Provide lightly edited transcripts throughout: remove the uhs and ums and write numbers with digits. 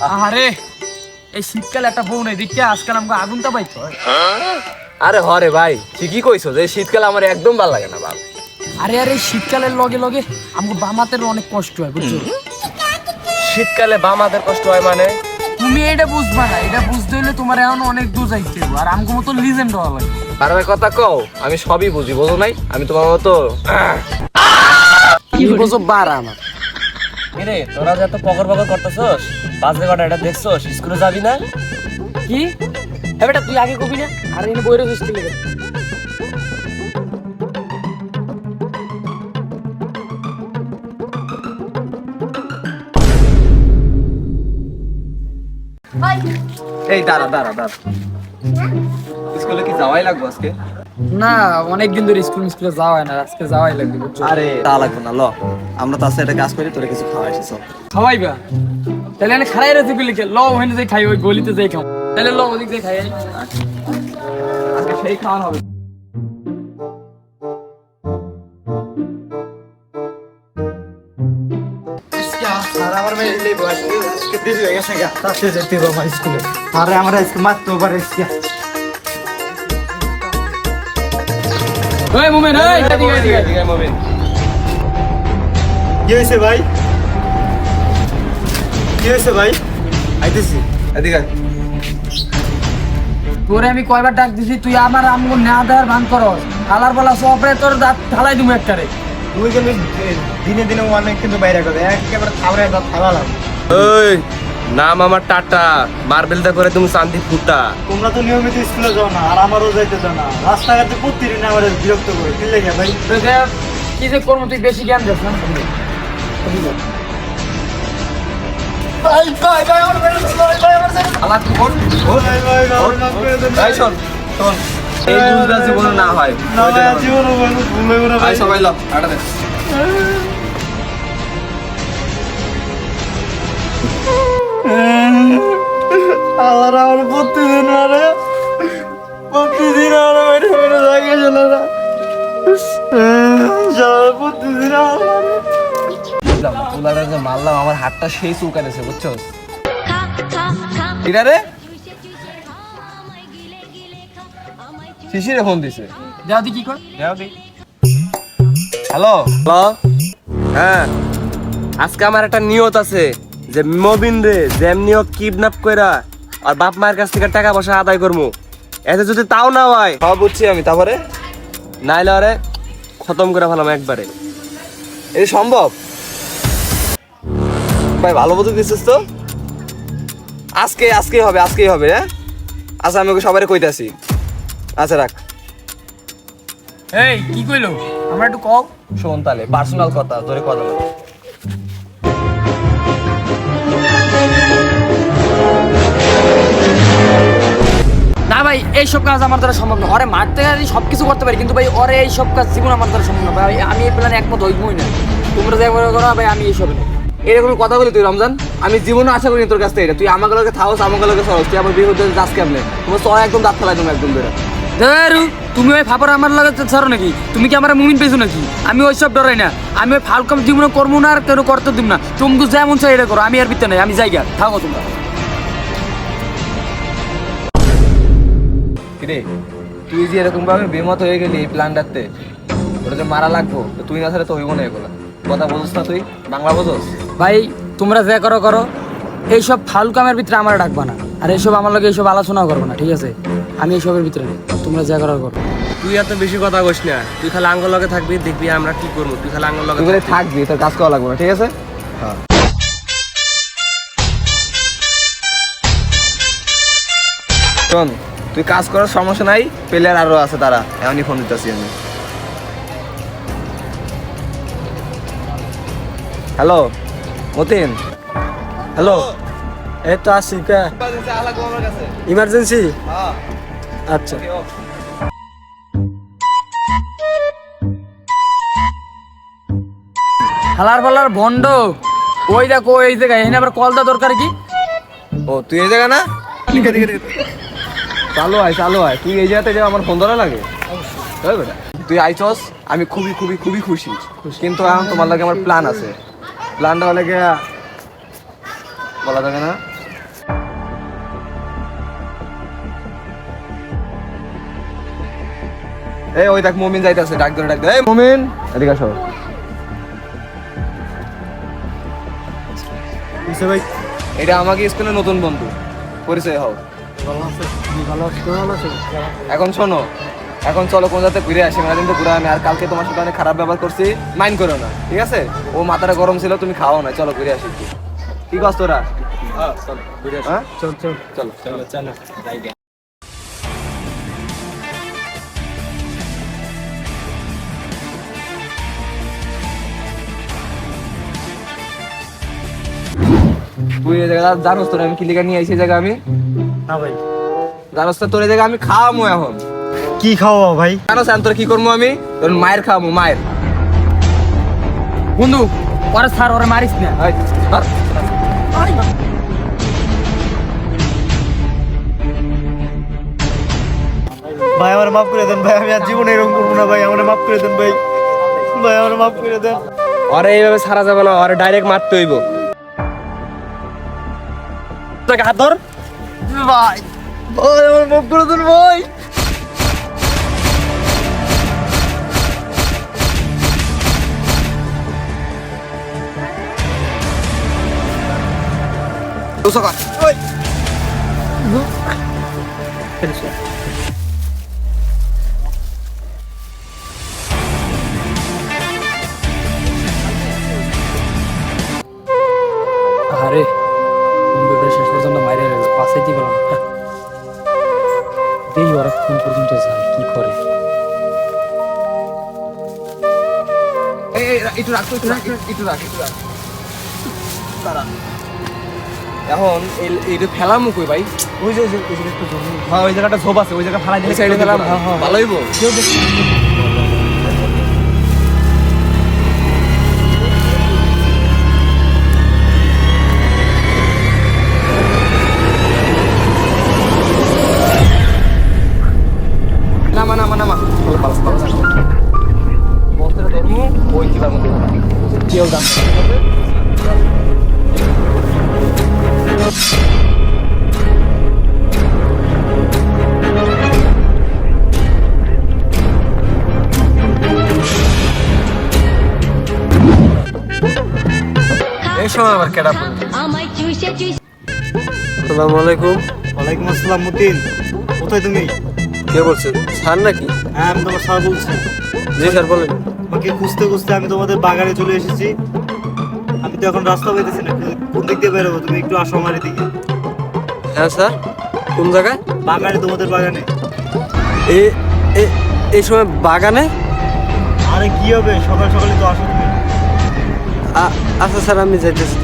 আরে এই শীতকালে একটা বউ নেই দেখি আজকাল আমাকে আগুনটা পাইতো। আরে হরে ভাই ঠিকই কইছো যে শীতকাল আমার একদম ভালো লাগে না বাপ। আরে আরে শীতকালের লগে লগে আমাকে বামাতের অনেক কষ্ট হয় বুঝছো। শীতকালে বামাদের কষ্ট হয় মানে? তুমি এটা বুঝবা না, এটা বুঝতে হলে তোমার এখন অনেক দূর যাইতে হবে আর আমাকে মতো লিজেন্ড হওয়া লাগে। বারবার কথা কও, আমি সবই বুঝি, বোঝো নাই? আমি তোমার মতো কি বুঝো বারা আমার। রে তোরা যে এত পকর পকর করতেছস, বাজে কটা এটা দেখছস? স্কুলে যাবি না? কি হ্যাঁ বেটা তুই আগে কবি না আর এনে বইরে বসতে লেগে। এই দাঁড়া দাঁড়া দাঁড়া, স্কুলে কি যাওয়াই লাগবে আজকে? না অনেকদিন ধরে স্কুলে যাওয়া হয় না, আজকে যাওয়াই লাগবে বুঝছো। আরে তা লাগবে না, ল আমরা তো আজকে একটা কাজ করি, তোরা কিছু খাওয়া এসেছ। খাওয়াইবা তাহলে এনে খারাই রেসি গুলি কে ল ওখানে যাই খাই, ওই গলিতে যাই খাও তাহলে ল ওদিক যাই খাই। আজকে সেই খাওয়ানো হবে। আরে আমার আজকে মারতে পারে ওই মোমেন এই এদিকে এদিকে এদিকে মোমিন। কি হয়েছে ভাই? কি হয়েছে ভাই? আইতেছি। এদিকে আয়। তোরে আমি কয়বার ডাক দিছি তুই আমার আমগো না দেওয়ার ভান করস। হালার বলা সপরে তোর দাঁত ঢালাই দিমু একটারে। তুই কিন্তু দিনে দিনে অনেক কিন্তু বাইরে করে একেবারে থাবড়ে দাঁত ফালালাম। ওই নাম আমার টাটা, মার্বেলটা করে তুমি চান্দি ফুটা। তোমরা তো নিয়মিত স্কুলে যাও না আর আমারও যাইতে দাও না, রাস্তাঘাটে প্রতিদিন আমার বিরক্ত করে কি লেগে ভাই? তোকে কি যে করবো তুই বেশি জ্ঞান দিস না। ভাই ভাই ভাই আমার বেরো ভাই ভাই আমার সাথে আল্লাহ তুই কোন? ভাই ভাই আমার মাফ করে দেন এই শোন শোন, এই ভুলটা জীবনে না হয়। না ভাই জীবন ভুল হইব না ভাই। আয় সবাই ল আটা দে। আল্লাহ আমার প্রতিদিন আরে প্রতিদিন আমার বাইরে বাইরে জায়গা চলে না প্রতিদিন পুলাটা যে মারলাম আমার হাতটা সেই চুলকানেছে বুঝছো? ঠিক রে শিশিরে ফোন দিছে। যাও দি কি কর হ্যালো হ্যালো, হ্যাঁ আজকে আমার একটা নিয়ত আছে যে মবিন রে যেমনি হোক কিডন্যাপ কইরা আর বাপ মায়ের কাছ থেকে টাকা পয়সা আদায় করবো। এতে যদি তাও না হয় সব বুঝছি আমি, তারপরে নাইলে আরে খতম করে ফেলাম একবারে। এই সম্ভব ভাই? ভালো মতো দিচ্ছিস তো। আজকেই হবে হ্যাঁ। আচ্ছা আমি ওকে সবাই কইতাছি। আচ্ছা রাখ। এই কি কইলো আমরা একটু কও। শোন তাহলে পার্সোনাল কথা, তোরে কথা বল। না ভাই এইসব কাজ আমার দ্বারা সম্ভব না। ওরে মারতে গেলে সবকিছু করতে পারি কিন্তু ভাই ওরে এইসব কাজ জীবন আমার দ্বারা সম্ভব না ভাই। আমি এই প্ল্যানে একমত হইবই না। তোমরা যা করো করো ভাই, আমি এইসব না। এরকম কথা বলি তুই রমজান? আমি জীবনে আশা করি তোর কাছ থেকে এটা। তুই আমাকে লোকে থাকস, আমাকে লোকে সরস, তুই আমার বিরুদ্ধে যাস কেমনে? তোমার সবাই একদম দাঁত ফেলাই তুমি একদম বেরো। ধরু তুমি ওই ফাপর আমার লাগে ছাড়ো নাকি? তুমি কি আমার মুমিন পেয়েছো নাকি? আমি ওইসব ডরাই না। আমি ওই ফালকাম জীবনে করবো না আর কেন করতে দিব না। তুমি যেমন চাই এটা করো, আমি আর ভিতরে নাই। আমি জায়গা থাকো তোমরা। কিরে তুই যে এরকম ভাবে বেমত হয়ে গেলি এই প্ল্যানটাতে, ওটা যে মারা লাগবো তো তুই না ছাড়া তো হইব না এগুলো। কথা বুঝোস না তুই? বাংলা বুঝোস? ভাই তোমরা যা করো করো, এইসব ফালকামের ভিতরে আমার ডাকবা না আর এইসব আমার লগে এইসব আলোচনা করবো না, ঠিক আছে? আমি এইসবের ভিতরে নেই, তোমরা যা করো করো। তুই এত বেশি কথা কইস না, তুই খালি আঙ্গুল লগে থাকবি, দেখবি আমরা কি করবো। তুই খালি আঙ্গুল লগে থাকবি, তোর কাজ করা লাগবে না, ঠিক আছে? হ্যাঁ শোন, তুই কাজ করার সমস্যা নাই, প্লেয়ার আরো আছে, তারা এমনই ফোন দিতেছি আমি। Hello Matin, hello. এই তো আসি কে ইমার্জেন্সি। আচ্ছা হালার পালার ভন্ড ওই দেখো এই জায়গায় এখানে আবার কল দেওয়া দরকার কি? ও তুই এই জায়গা না? চালু আয় তুই এই জায়গাতে যা আমার ফোন ধরা লাগে। বেটা তুই আইছস, আমি খুবই খুবই খুবই খুশি। কিন্তু এখন তোমার লাগে আমার প্ল্যান আছে। প্ল্যানটা হলে গিয়া বলা যাবে না। এই ওই দেখ মুমিন যাইতাছে, ডাক ধরে ডাক দে। এই মুমিন এদিকে আসো। কিসে ভাই? এটা আমাকে স্কুলের নতুন বন্ধু, পরিচয় হও। ভালো আছে। এখন শোনো, এখন চলো কোন জায়গাতে ঘুরে আসি, মানে কিন্তু ঘুরে আমি আর কালকে তোমার সাথে অনেক খারাপ ব্যবহার করছি, মাইন্ড করো না, ঠিক আছে? ও মাথাটা গরম ছিল, তুমি খাও না, চলো ঘুরে আসি একটু। কি কস তোরা? হ্যাঁ চল চলো। তুই এই জায়গা জানোস তোরা আমি কি লিখে নিয়ে আইছি এই জায়গা আমি? না ভাই, জানোস তো তোর এই জায়গা আমি খাওয়ামো এখন। কি খাওয়া ভাই? জানোস আমি তোর কি করবো? আমি তোর মায়ের খাওয়ামো, মায়ের। বন্ধু ওরা স্যার ওরা মারিস না। এই, ধর। ভাই আমার মাফ করে দেন ভাই, আমি আর জীবনে এরকম করবো না ভাই, আমার মাফ করে দেন ভাই। ভাই আমার মাফ করে দেন। ওরে এইভাবে ছাড়া যাবে না, ওরে ডাইরেক্ট মারতে হইব। তোকে হাত ধর। ভাই ভাই আমার মাফ করে দেন ভাই। ওই। আরে বন্ধুটা শেষ পর্যন্ত মাইরে গেল, বাঁচাইতে গেলাম। দেখি ওরা কোন পর্যন্ত যায়, কি করে। এই, এই, একটু রাখ, একটু রাখ, একটু রাখ, একটু রাখ। দাঁড়া। এখন এইটা ফেলাম কই ভাই? ওই যে একটু জমি। হ্যাঁ ওই জায়গাটা ঝোপ আছে, ওই জায়গা ফেলাই দিলে সাইডে ফেলাম ভালো হইব। নামা নামা নামা, বস্তাটা ধর্ম ওই কিবার মধ্যে কেউ দাম। এই সময় আবার কেডা? আসসালামু আলাইকুম। ওয়ালাইকুম আসসালাম। মতিন, কোথায় তুমি? কে বলছেন? স্যার নাকি? হ্যাঁ আমি তোমার স্যার বলছি। জি স্যার বলেন। আমাকে খুঁজতে খুঁজতে আমি তোমাদের বাগানে চলে এসেছি। আমি তো এখন রাস্তা পাইতেছি না, কোন দিক দিয়ে বেরোবো? তুমি একটু আসো আমার এদিকে। হ্যাঁ স্যার, কোন জায়গায়? বাগানে, তোমাদের বাগানে। এই সময় বাগানে? আরে কি হবে, সকাল সকালে তো আসো তুমি। আচ্ছা স্যার, আমি যাইতেছি।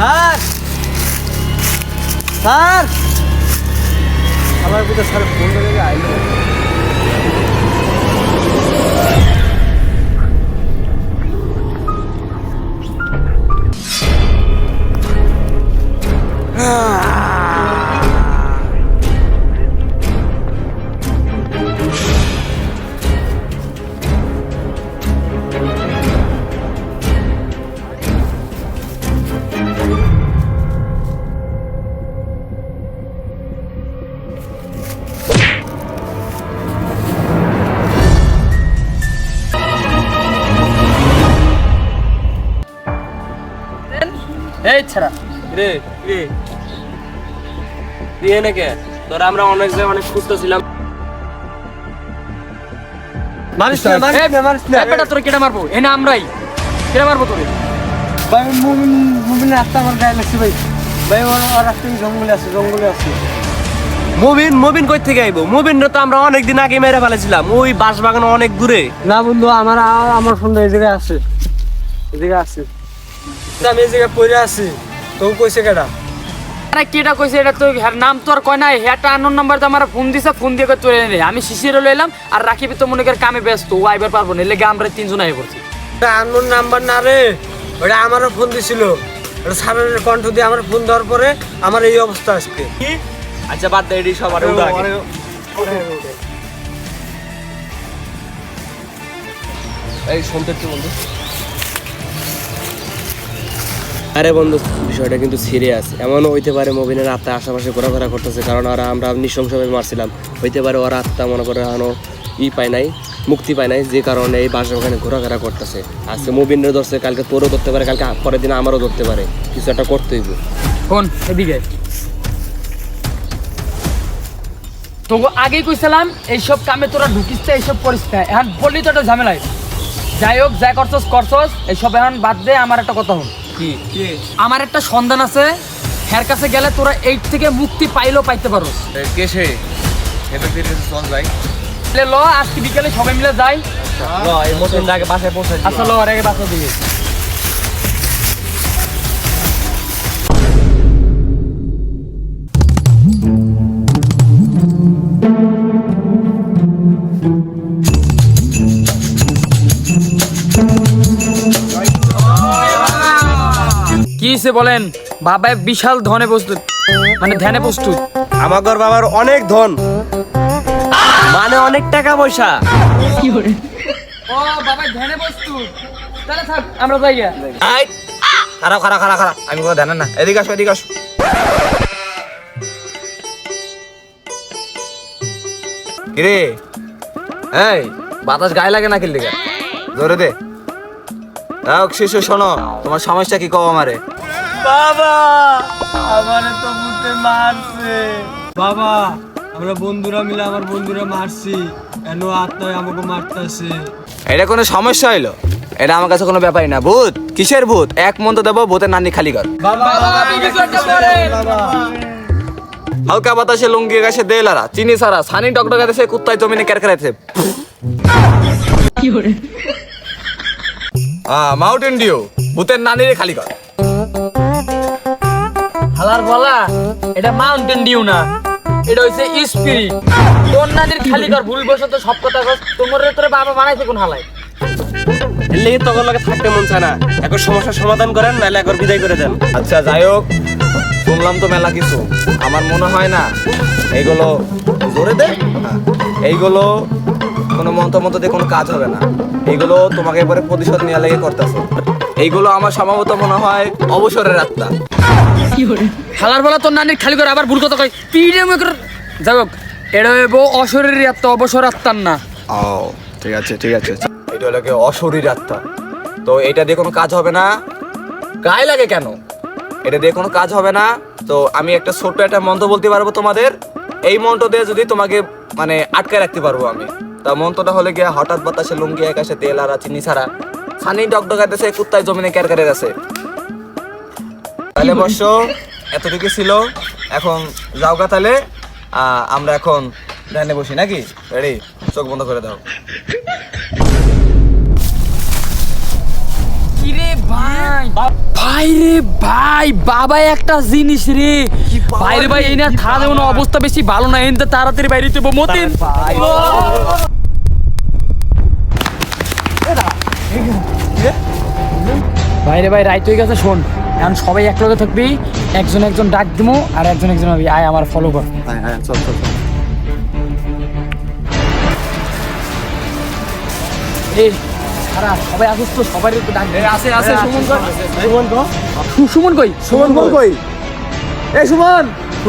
স্যার, স্যার, আমার কোথায় স্যার ফোন করে আইলো। এই ছাড়া রে রে দিয়ে নাকি তোরা আমরা অনেক জায়গায় অনেক সুস্থ ছিলাম। মারিস না, মারিস না। এই বেটা তোরে কেটে মারবো, এনে আমরাই কেটে মারবো তোরে। ভাই মুমিন রাস্তা আমার গায়ে লাগছে ভাই। ভাই ওর রাস্তায় জঙ্গলে আছে। মুবিন কই থেকে আইবো? মুবিনরা তো আমরা অনেক দিন আগে মেরে ফেলেছিলাম, ওই বাঁশ বাগান অনেক দূরে। না বন্ধু, আমার ফোন এই জায়গায় আছে, আমি এই জায়গায় পড়ে আছি। তো কইছে কেডা? আরে কেটা কইছে এটা তো হ্যার নাম তো আর কয় নাই, একটা আননোন নাম্বার তো আমার ফোন দিছে, ফোন দিয়ে তুলে এনে আমি শিশিরে লইলাম আর রাকিব তো মনে কর কামে ব্যস্ত, ও আইবার পারবো না, লেগে আমরা তিনজন আই পড়ছি। আননোন নাম্বার না রে, ওটা আমারও ফোন দিছিল, ওটা সারানের কণ্ঠ দিয়ে আমার ফোন দেওয়ার পরে আমার এই অবস্থা আজকে। আচ্ছা বাদ দে, এডি সবার উঠা আগে। এই শুনতে একটু বন্ধু। আরে বন্ধু, বিষয়টা কিন্তু সিরিয়াস। এমনও হইতে পারে মবিনের আত্মা আশেপাশে ঘোরাফেরা করতেছে, কারণ আমরা নৃশংসভাবে মারছিলাম। হইতে পারে ওর আত্মা মনে করে এখনো পায় নাই, মুক্তি পায় নাই, যে কারণে এই বাসার ওখানে ঘোরাফেরা করতেছে। আজকে মবিনের ধরছে, কালকে তোরও ধরতে পারে, কালকে পরের দিন আমারও ধরতে পারে। কিছু একটা করতে হইব। ফোন এদিকে তো আগেই কইছিলাম এইসব কামে তোরা ঢুকিস না, এইসব করিস না, এখন বললি তো একটা ঝামেলাই। যাই হোক, যা করছস এইসব এখন বাদ দে। আমার একটা কথা হল, কি আমার একটা সন্ধান আছে, হের কাছে গেলে তোরা এই থেকে মুক্তি পাইতে পারো। কে সে? চল যাই। ল আজকে বিকেলে সবাই মিলে যাই। এই মতিন আগে বাসায় পৌঁছে দিই। আচ্ছা ল, আর আগে বাসা দিবি। কি হইছে বলেন? বাবা বিশাল ধনে প্রস্তুত, মানে ধ্যানে প্রস্তুত। আমার বাবার অনেক ধন, মানে অনেক টাকা পয়সা। ও বাবা ধ্যানে প্রস্তুত, তাহলে থাক আমরা যাই গা। আই খারাপ আমি কোনো ধ্যান না। এদিকে আসো, এদিকে আসো। কিরে এই বাতাস গায়ে লাগে না কিল দিকে জোরে দে। দাও শিশু, শোনো তোমার সমস্যা কি কও আমারে। বাবা আমারে তো মুতে মারছে। বাবা আমরা বন্ধুরা মিলে আমার বন্ধুরা মারছি, এনো আত্মায় আমাকে মারতেছে। এটা কোনো সমস্যা হইলো? এটা আমার কাছে কোনো ব্যাপারই না। ভূত কিসের ভূত? এক মন্ত্র দেবো, ভূতের নানি খালি কর। হালকা বাতাসে লুঙ্গি গাছে দেলারা চিনি সারা সানি ডকডকাতেছে, কুত্তায় জমিনে কেরকেরাছে। মাউন্টেন ডিউ, ভূতের নানিরে খালি কর। হালার বলা, এটা মাউন্টেন ডিউ না, এটা হইছে স্পিরিট। তোর নানির খালি কর, ভুল বসত সব কথা কস। তোমার তোর বাবা বানাইছে কোন হালাই? এলে তখন লাগে থাকতে মন চায় না। এখন সমস্যার সমাধান করেন, নাহলে একবার বিদায় করে দেন। আচ্ছা যাই হোক, শুনলাম তো মেলা কিছু। আমার মনে হয় না এইগুলো ধরে দে, এইগুলো কোনো মন্ত্র দিয়ে কোনো কাজ হবে না। এইগুলো তোমাকে এবারে প্রতিশোধ নেওয়া লেগে করতেছে। এইগুলো আমার সম্ভবত মনে হয় অবসরের আত্মা। হালার বলা, তোর নানির খালি কর, আবার ভুল কথা কই পিড়ে মুখ। যাই হোক, এটা হইব অশরীরী আত্মা, অবসর আত্মার না। ও ঠিক আছে। এটা হলো কি অশরীর আত্মা, তো এটা দিয়ে কোনো কাজ হবে না। গায়ে লাগে কেন? এটা দিয়ে কোনো কাজ হবে না। তো আমি একটা ছোট্ট একটা মন্ত্র বলতে পারবো তোমাদের। এই মন্ত্র দিয়ে যদি তোমাকে মানে আটকায় রাখতে পারবো আমি। তা মন্ত্রটা হলে গিয়া হঠাৎ বাতাসে লুঙ্গি আকাশে তেল আর চিনি ছাড়া ছানি ডকডকাইতেছে, কুত্তায় জমিনে ক্যারকারে আছে। তাহলে বর্ষ এতটুকু ছিল, এখন যাওগা। তাহলে আমরা এখন ধ্যানে বসি নাকি? রেডি? চোখ বন্ধ করে দাও। কিরে ভাই, ভাই রে ভাই, বাবা একটা জিনিস রে ভাই রে ভাই। এই না থাকা কোনো অবস্থা বেশি ভালো না, এনতে তাড়াতাড়ি বাইরে তুই মতিন। ভাই রে ভাই, রাইত হয়ে গেছে। শোন, এখন সবাই এক লগে থাকবি, একজন ডাক দিমু আর একজন হবি। আয় আমার ফলো কর। হ্যাঁ চল। এই খারাপ সবাই আসিস তো, সবাই ডাক দে। আছে সুমন কর। সুমন কই? এই সুমন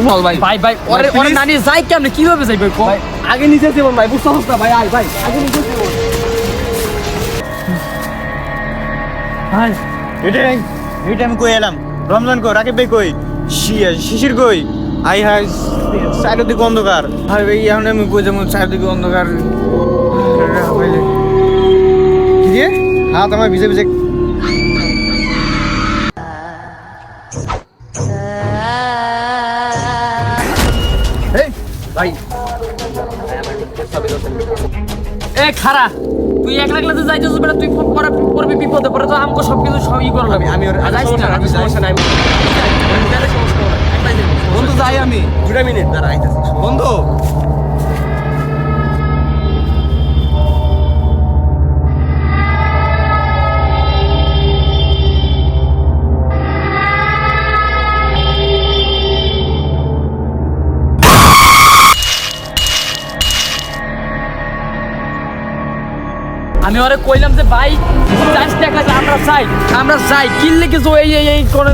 বল ভাই। ভাই ওরে নানি যাই কেমনে, কিভাবে যাই ভাই? আগে নিচে জীবন ভাই, বুঝতে পারছ না ভাই? আয় ভাই আগে নিচে জীবন। ভাই এইটা আমি কই এলাম। রমজান কই, রাকিব ভাই কই, শিশির কই? আই হাই, চারিদিকে অন্ধকার। ভাই ভাই এখন আমি কই যেমন চারদিকে অন্ধকার। কি রে হাত আমার ভিজে ভিজে। ভাই এ খারা, তুই একলা একলা তো যাইতেছিস বেটা, তুই পড়বি বিপদে পড়ে, তো আমাকে সবকিছু সবই করে লাগবে। আমি যাইস না, সমস্যা নাই। বন্ধু যাই আমি 2 মিনিট দাঁড়া আইতাছি বন্ধু আমি ওরে কইলাম যে ভাই 40 টাকা লাগবে, আমরা যাই কিনলে কিছু এই করে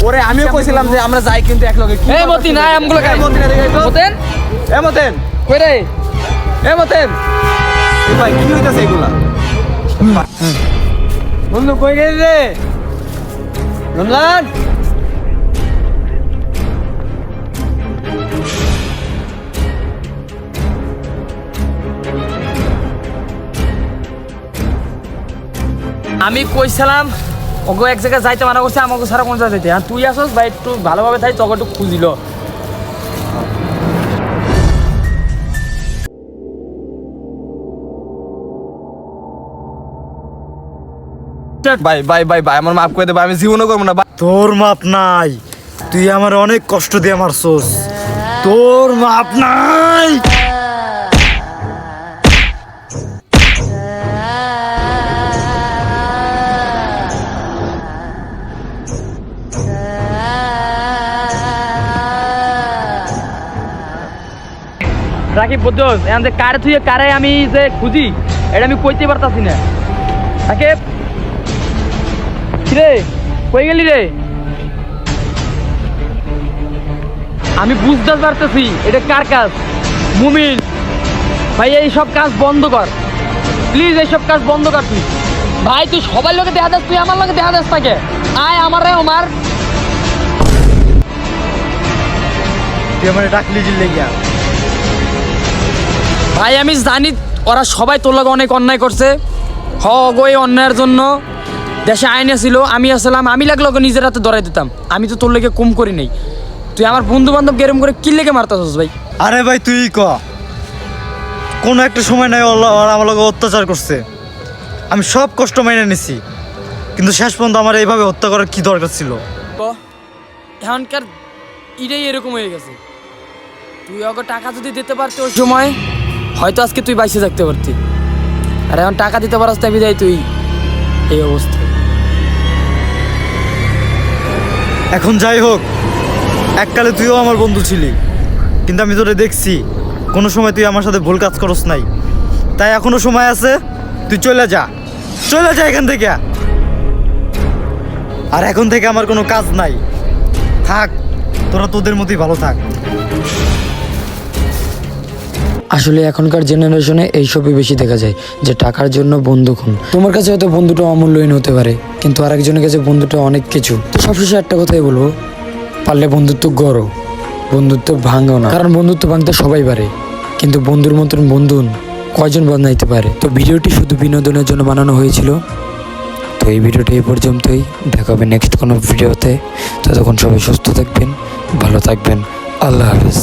ওরে আমিও কইছিলাম যে আমরা যাই কিন্তু এক লগে এই মতি নাই আমগুলো খাই মতিন এদিকে তো মতেন মতেন কই রে মতেন ভাই কি হইতাছে এগুলা বন্ধু কই গেলি রে রমজান আমি কইছিলাম ওগো এক জায়গায় যাইতে মানা করছে, আমাকে সারা কোন জায়গায় যাইতে, আর তুই আসস ভাই একটু ভালোভাবে থাই, তোকে একটু খুঁজিল। ভাই ভাই ভাই ভাই আমার মাফ করে দে ভাই, আমি জীবনও করবো না ভাই। তোর মাপ নাই, তুই আমার অনেক কষ্ট দিয়ে মারছস, তোর মাপ নাই। রাকিব বুঝছস এখন যে কারে তুই কারে আমি যে খুঁজি এটা আমি কইতে পারতাছি না। রাকিব রে কই গেলি রে? আমি বুঝতে পারতেছি এটা কার কাজ। মুমিন ভাই এই সব কাজ বন্ধ কর প্লিজ, এই সব কাজ বন্ধ কর তুই। ভাই তুই সবার লোকে দেখা যাস, তুই আমার লোকে দেখা যাস তাকে আয় আমার রে আমার। তুই আমার ডাকলি জিল্লে গিয়া। ভাই আমি জানি ওরা সবাই তোর লগে অনেক অন্যায় করছে, গো এই অন্যায়ের জন্য দেশে আইন ছিল, আমি আসলাম, আমি লাগলো নিজের হাতে ধরাই দিতাম, আমি তো তোর লেগে কম করি নাই। তুই আমার বন্ধু বান্ধব গেরম করে কি লেগে মারতাছস ভাই? আরে ভাই তুই ক, কোনো একটা সময় নাই ওরা আমার লগে অত্যাচার করছে, আমি সব কষ্ট মেনে নিছি, কিন্তু শেষ পর্যন্ত আমার এইভাবে হত্যা করার কি দরকার ছিল? এখনকার ইটাই এরকম হয়ে গেছে। তুই ওকে টাকা যদি দিতে পারতি ওই সময় হয়তো আজকে তুই বাইসে থাকতে পারতি, আর এখন টাকা দিতে পারস তাই বিদায় তুই এই অবস্থা। এখন যাই হোক, এককালে তুইও আমার বন্ধু ছিলি, কিন্তু আমি তোরে দেখছি কোনো সময় তুই আমার সাথে ভুল কাজ করস নাই, তাই এখনো সময় আছে, তুই চলে যা এখান থেকে। আর এখন থেকে আমার কোনো কাজ নাই, থাক তোরা তোদের মতোই ভালো থাক। আসলে এখনকার জেনারেশনে এইসবই বেশি দেখা যায়, যে টাকার জন্য বন্ধু খুন। তোমার কাছে হয়তো বন্ধুটা অমূল্যহীন হতে পারে, কিন্তু আরেকজনের কাছে বন্ধুটা অনেক কিছু। তো সবশেষে একটা কথাই বলবো, পারলে বন্ধুত্ব গড়ো, বন্ধুত্ব ভাঙো না, কারণ বন্ধুত্ব ভাঙতে সবাই পারে, কিন্তু বন্ধুর মতন বন্ধু কয়জন বদলাইতে পারে। তো ভিডিওটি শুধু বিনোদনের জন্য বানানো হয়েছিল। তো এই ভিডিওটি এই পর্যন্তই, দেখা হবে নেক্সট কোনো ভিডিওতে। ততক্ষণ সবাই সুস্থ থাকবেন, ভালো থাকবেন, আল্লাহ হাফেজ।